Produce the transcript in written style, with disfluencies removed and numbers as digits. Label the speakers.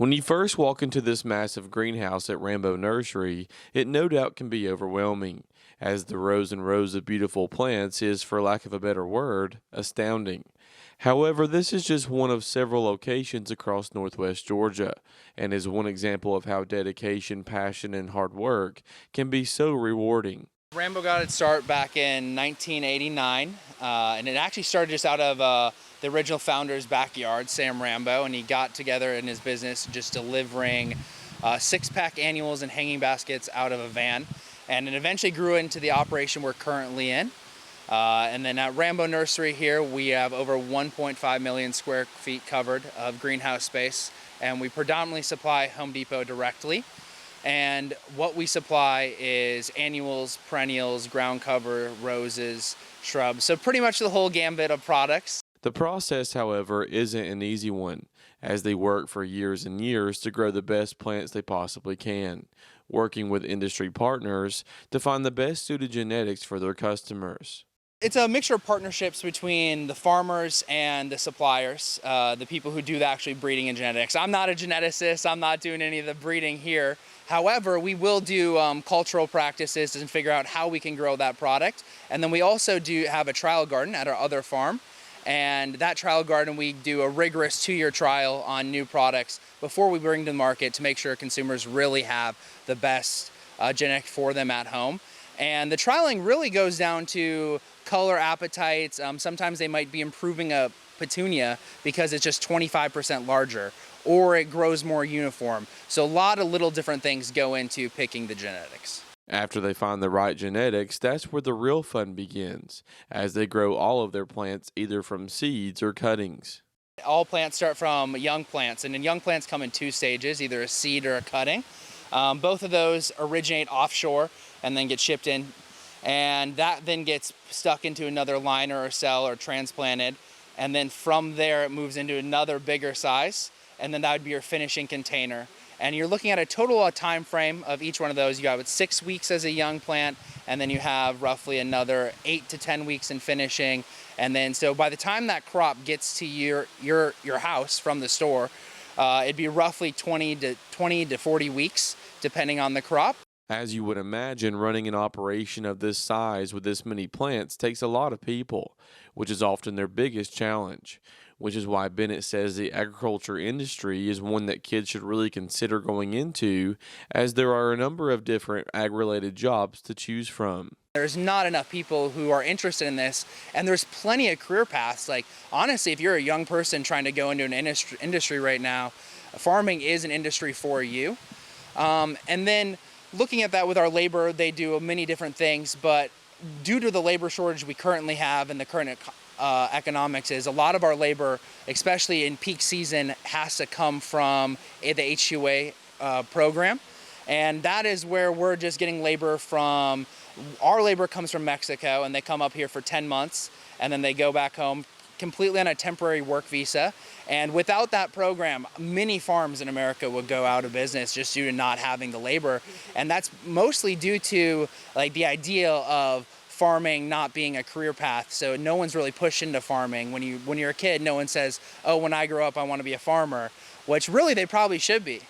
Speaker 1: When you first walk into this massive greenhouse at Rambo Nursery, it no doubt can be overwhelming, as the rows and rows of beautiful plants is, for lack of a better word, astounding. However, this is just one of several locations across northwest Georgia, and is one example of how dedication, passion, and hard work can be so rewarding.
Speaker 2: Rambo got its start back in 1989, and it actually started just out of the original founder's backyard, Sam Rambo, and he got together in his business just delivering six-pack annuals and hanging baskets out of a van, and it eventually grew into the operation we're currently in. And then at Rambo Nursery here, we have over 1.5 million square feet covered of greenhouse space, and we predominantly supply Home Depot directly. And what we supply is annuals, perennials, ground cover, roses, shrubs. So pretty much the whole gambit of products.
Speaker 1: The process, however, isn't an easy one, as they work for years and years to grow the best plants they possibly can, working with industry partners to find the best suited genetics for their customers.
Speaker 2: It's a mixture of partnerships between the farmers and the suppliers, the people who do the actually breeding and genetics. I'm not a geneticist, I'm not doing any of the breeding here. However, we will do cultural practices and figure out how we can grow that product. And then we also do have a trial garden at our other farm. And that trial garden, we do a rigorous 2-year trial on new products before we bring to the market to make sure consumers really have the best genetic for them at home. And the trialing really goes down to color appetites. Sometimes they might be improving a petunia because it's just 25% larger, or it grows more uniform. So a lot of little different things go into picking the genetics.
Speaker 1: After they find the right genetics, that's where the real fun begins, as they grow all of their plants either from seeds or cuttings.
Speaker 2: All plants start from young plants, and then young plants come in 2 stages, either a seed or a cutting. Both of those originate offshore and then get shipped in, and that then gets stuck into another liner or cell or transplanted, and then from there it moves into another bigger size, and then that would be your finishing container. And you're looking at a total time frame of each one of those. You have 6 weeks as a young plant, and then you have roughly another 8 to 10 weeks in finishing. And then so by the time that crop gets to your house from the store, it'd be roughly 20 to 40 weeks, depending on the crop.
Speaker 1: As you would imagine, running an operation of this size with this many plants takes a lot of people, which is often their biggest challenge, which is why Bennett says the agriculture industry is one that kids should really consider going into, as there are a number of different ag-related jobs to choose from.
Speaker 2: There's not enough people who are interested in this, and there's plenty of career paths. Like, honestly, if you're a young person trying to go into an industry right now, farming is an industry for you. And then looking at that with our labor, they do many different things, but due to the labor shortage we currently have and the current economics is a lot of our labor, especially in peak season, has to come from the H2A program. And that is where we're just getting labor from. Our labor comes from Mexico, and they come up here for 10 months, and then they go back home completely on a temporary work visa. And without that program, many farms in America would go out of business just due to not having the labor. And that's mostly due to like the idea of farming not being a career path. So no one's really pushed into farming. When you're a kid, no one says, oh, when I grow up, I want to be a farmer, which really they probably should be.